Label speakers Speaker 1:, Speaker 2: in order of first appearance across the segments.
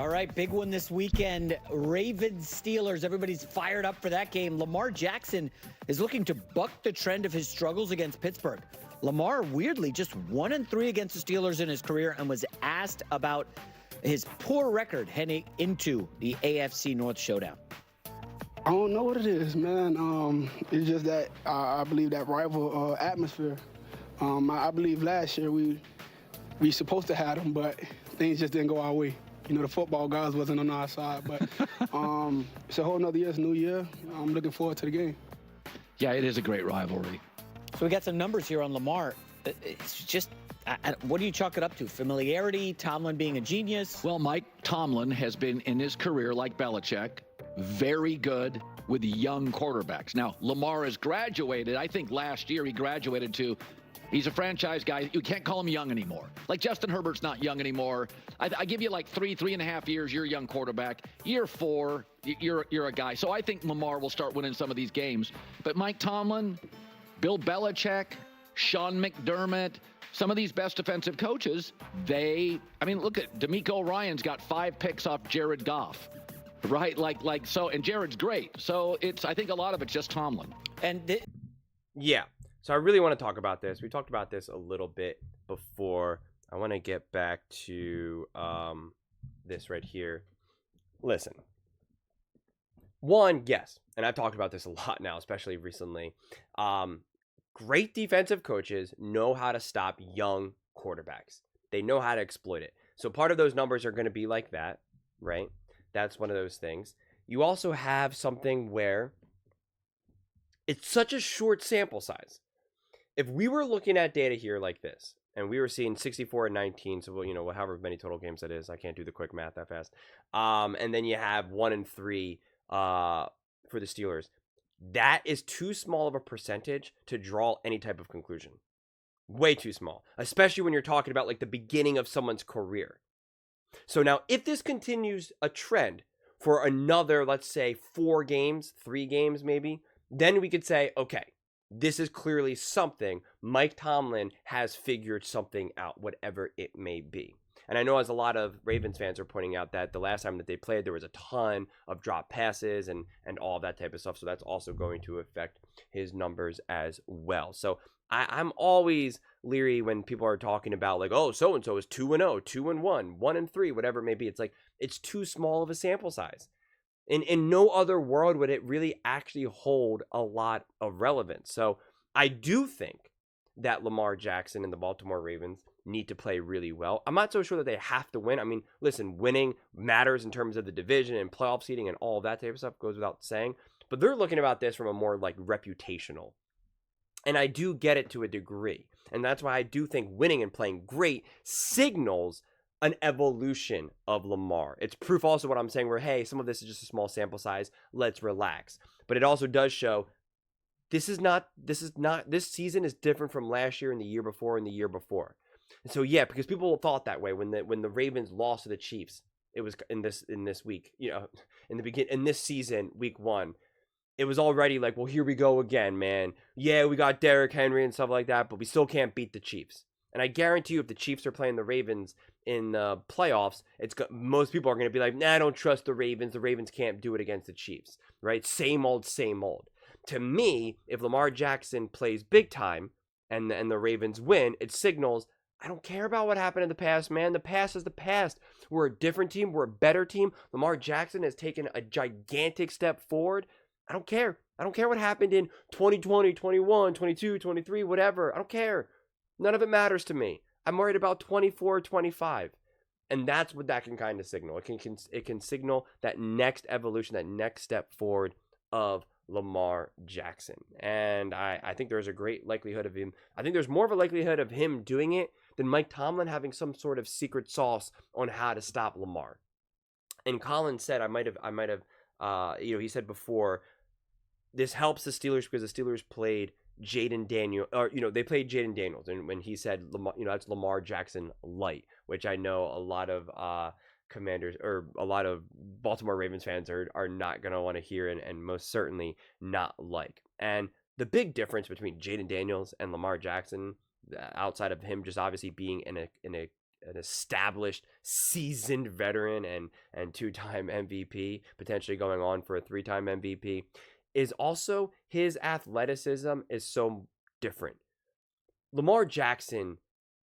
Speaker 1: All right, big one this weekend. Ravens Steelers. Everybody's fired up for that game. Lamar Jackson is looking to buck the trend of his struggles against Pittsburgh. Lamar, weirdly, just 1-3 against the Steelers in his career and was asked about his poor record heading into the AFC North showdown.
Speaker 2: I don't know what it is, man. It's just that I believe that rival atmosphere. I believe last year we supposed to have them, but things just didn't go our way. You know, the football guys wasn't on our side, but it's a whole nother year. It's a new year. I'm looking forward to the game.
Speaker 3: Yeah, it is a great rivalry.
Speaker 1: So we got some numbers here on Lamar. It's just, what do you chalk it up to? Familiarity, Tomlin being a genius?
Speaker 3: Well, Mike Tomlin has been, in his career, like Belichick, very good with young quarterbacks. Now, Lamar has graduated. I think last year he graduated to, he's a franchise guy. You can't call him young anymore. Like Justin Herbert's not young anymore. I give you like 3.5 years, you're a young quarterback. Year 4, you're a guy. So I think Lamar will start winning some of these games. But Mike Tomlin, Bill Belichick, Sean McDermott, some of these best defensive coaches, look at DeMeco Ryans got 5 picks off Jared Goff. Right, so, and Jared's great. So I think a lot of it's just Tomlin.
Speaker 4: Yeah. So I really want to talk about this. We talked about this a little bit before. I want to get back to this right here. Listen. One, yes, and I've talked about this a lot now, especially recently. Great defensive coaches know how to stop young quarterbacks. They know how to exploit it. So part of those numbers are going to be like that, right? That's one of those things. You also have something where it's such a short sample size. If we were looking at data here like this, and we were seeing 64 and 19, so however many total games that is, I can't do the quick math that fast. And then you have 1-3 for the Steelers. That is too small of a percentage to draw any type of conclusion. Way too small, especially when you're talking about like the beginning of someone's career. So now, if this continues a trend for another, let's say 4 games, 3 games maybe, then we could say, okay, this is clearly something. Mike Tomlin has figured something out, whatever it may be. And I know as a lot of Ravens fans are pointing out that the last time that they played, there was a ton of drop passes and all that type of stuff. So that's also going to affect his numbers as well. So I'm always leery when people are talking about like, oh, so-and-so is 2-0, 2-1, 1-3, whatever it may be. It's like, it's too small of a sample size. In no other world would it really actually hold a lot of relevance. So I do think that Lamar Jackson and the Baltimore Ravens need to play really well. I'm not so sure that they have to win. I mean, listen, winning matters in terms of the division and playoff seeding and all of that type of stuff, goes without saying. But they're looking about this from a more like reputational. And I do get it to a degree. And that's why I do think winning and playing great signals an evolution of Lamar. It's proof also what I'm saying where, hey, some of this is just a small sample size. Let's relax. But it also does show this season is different from last year and the year before and the year before. And so, yeah, because people thought that way when the Ravens lost to the Chiefs. It was in this week, in this season, week 1. It was already like, well, here we go again, man. Yeah, we got Derrick Henry and stuff like that, but we still can't beat the Chiefs. And I guarantee you if the Chiefs are playing the Ravens in the playoffs, most people are going to be like, nah, I don't trust the Ravens. The Ravens can't do it against the Chiefs, right? Same old, same old. To me, if Lamar Jackson plays big time and the Ravens win, it signals, I don't care about what happened in the past, man. The past is the past. We're a different team. We're a better team. Lamar Jackson has taken a gigantic step forward. I don't care. I don't care what happened in 2020, 21, 22, 23, whatever. I don't care. None of it matters to me. I'm worried about 24, 25. And that's what that can kind of signal. It can signal that next evolution, that next step forward of Lamar Jackson. And I think there's a great likelihood of him. I think there's more of a likelihood of him doing it than Mike Tomlin having some sort of secret sauce on how to stop Lamar. And Colin said, he said before, this helps the Steelers because the Steelers played Jaden Daniels, they played Jaden Daniels, and when he said, that's Lamar Jackson light, which I know a lot of Commanders or a lot of Baltimore Ravens fans are not going to want to hear and most certainly not like. And the big difference between Jaden Daniels and Lamar Jackson, outside of him just obviously being in a an established, seasoned veteran and 2-time MVP, potentially going on for a 3-time MVP, is also his athleticism is so different. Lamar Jackson,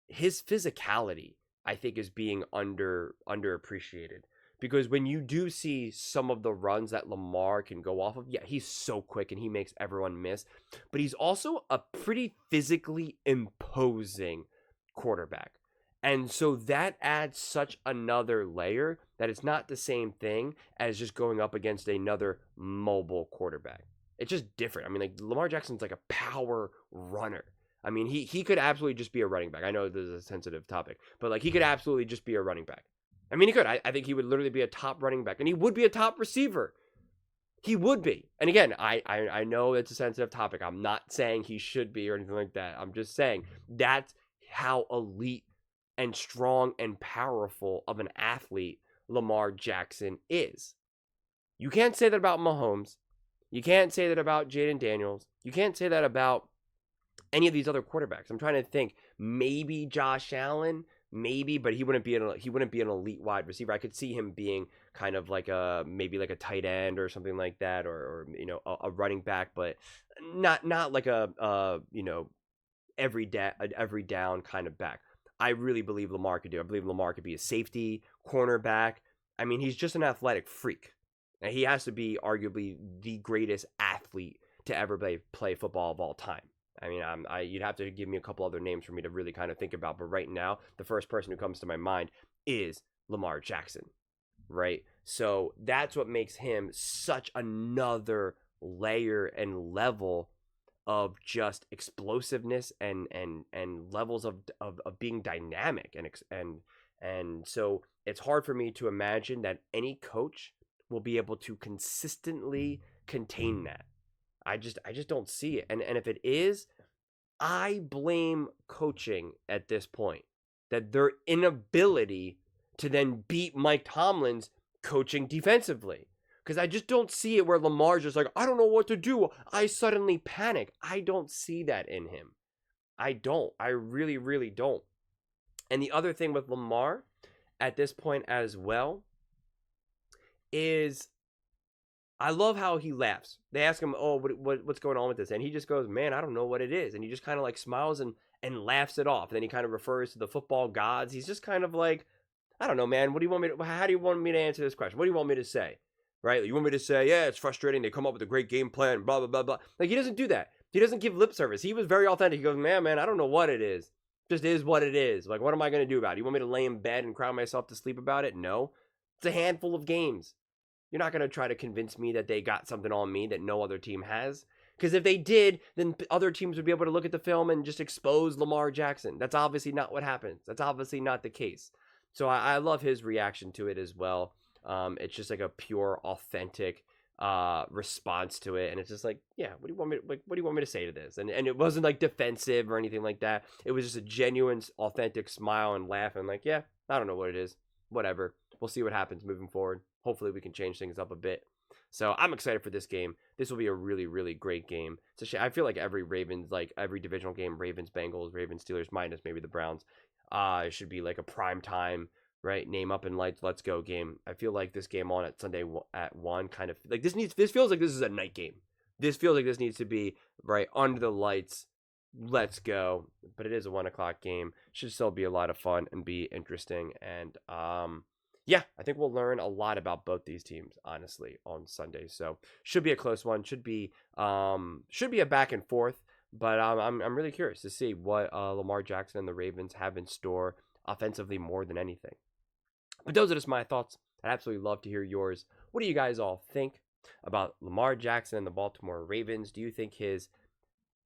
Speaker 4: his physicality, I think, is being underappreciated. Because when you do see some of the runs that Lamar can go off of, yeah, he's so quick and he makes everyone miss. But he's also a pretty physically imposing quarterback. And so that adds such another layer that it's not the same thing as just going up against another mobile quarterback. It's just different. I mean, like, Lamar Jackson's like a power runner. I mean, he could absolutely just be a running back. I know this is a sensitive topic, but like, he could absolutely just be a running back. I mean, he could. I think he would literally be a top running back, and he would be a top receiver. He would be. And again, I know it's a sensitive topic. I'm not saying he should be or anything like that. I'm just saying that's how elite and strong and powerful of an athlete Lamar Jackson is. You can't say that about Mahomes. You can't say that about Jaden Daniels. You can't say that about any of these other quarterbacks. I'm trying to think. Maybe Josh Allen. Maybe, but he wouldn't be an elite wide receiver. I could see him being kind of like maybe like a tight end or something like that, or you know, a running back, but not like a every down kind of back. I really believe Lamar could do. I believe Lamar could be a safety, cornerback. I mean, he's just an athletic freak. And he has to be arguably the greatest athlete to ever play football of all time. I mean, you'd have to give me a couple other names for me to really kind of think about. But right now, the first person who comes to my mind is Lamar Jackson, right? So that's what makes him such another layer and level of just explosiveness and levels of being dynamic. And so it's hard for me to imagine that any coach will be able to consistently contain that. I just don't see it. And if it is, I blame coaching at this point. That their inability to then beat Mike Tomlin's coaching defensively. Because I just don't see it where Lamar's just like, I don't know what to do. I suddenly panic. I don't see that in him. I don't. I really, really don't. And the other thing with Lamar at this point as well is I love how he laughs. They ask him, oh, what's going on with this? And he just goes, man, I don't know what it is. And he just kind of like smiles and laughs it off. And then he kind of refers to the football gods. He's just kind of like, I don't know, man. How do you want me to answer this question? What do you want me to say? Right? You want me to say, yeah, it's frustrating. They come up with a great game plan, blah, blah, blah, blah. Like, he doesn't do that. He doesn't give lip service. He was very authentic. He goes, man, I don't know what it is. Just is what it is. Like, what am I going to do about it? You want me to lay in bed and cry myself to sleep about it? No. It's a handful of games. You're not going to try to convince me that they got something on me that no other team has. Because if they did, then other teams would be able to look at the film and just expose Lamar Jackson. That's obviously not what happens. That's obviously not the case. So I love his reaction to it as well. It's just like a pure, authentic response to it. And it's just like, yeah, what do you want me to say to this? And it wasn't like defensive or anything like that. It was just a genuine, authentic smile and laugh. And like, yeah, I don't know what it is. Whatever. We'll see what happens moving forward. Hopefully we can change things up a bit. So I'm excited for this game. This will be a really, really great game. It's a shame. I feel like every divisional game, Ravens, Bengals, Ravens, Steelers, minus maybe the Browns, it should be like a prime time, right? Name up and lights, let's go game. I feel like this game on at Sunday at 1 kind of like this feels like this is a night game. This feels like this needs to be right under the lights. Let's go. But it is a 1 o'clock game. Should still be a lot of fun and be interesting. And yeah, I think we'll learn a lot about both these teams, honestly, on Sunday. So should be a close one. Should be a back and forth. But I'm really curious to see what Lamar Jackson and the Ravens have in store offensively more than anything. But those are just my thoughts. I'd absolutely love to hear yours. What do you guys all think about Lamar Jackson and the Baltimore Ravens? Do you think his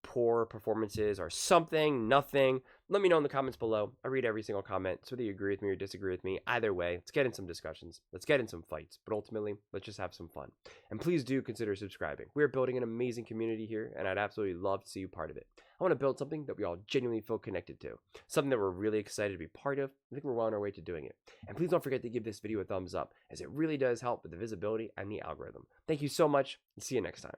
Speaker 4: poor performances are something, nothing? Let me know in the comments below. I read every single comment, so whether you agree with me or disagree with me, either way, let's get in some discussions. Let's get in some fights. But ultimately, let's just have some fun. And please do consider subscribing. We're building an amazing community here, and I'd absolutely love to see you part of it. I want to build something that we all genuinely feel connected to. Something that we're really excited to be part of. I think we're well on our way to doing it. And please don't forget to give this video a thumbs up, as it really does help with the visibility and the algorithm. Thank you so much, and see you next time.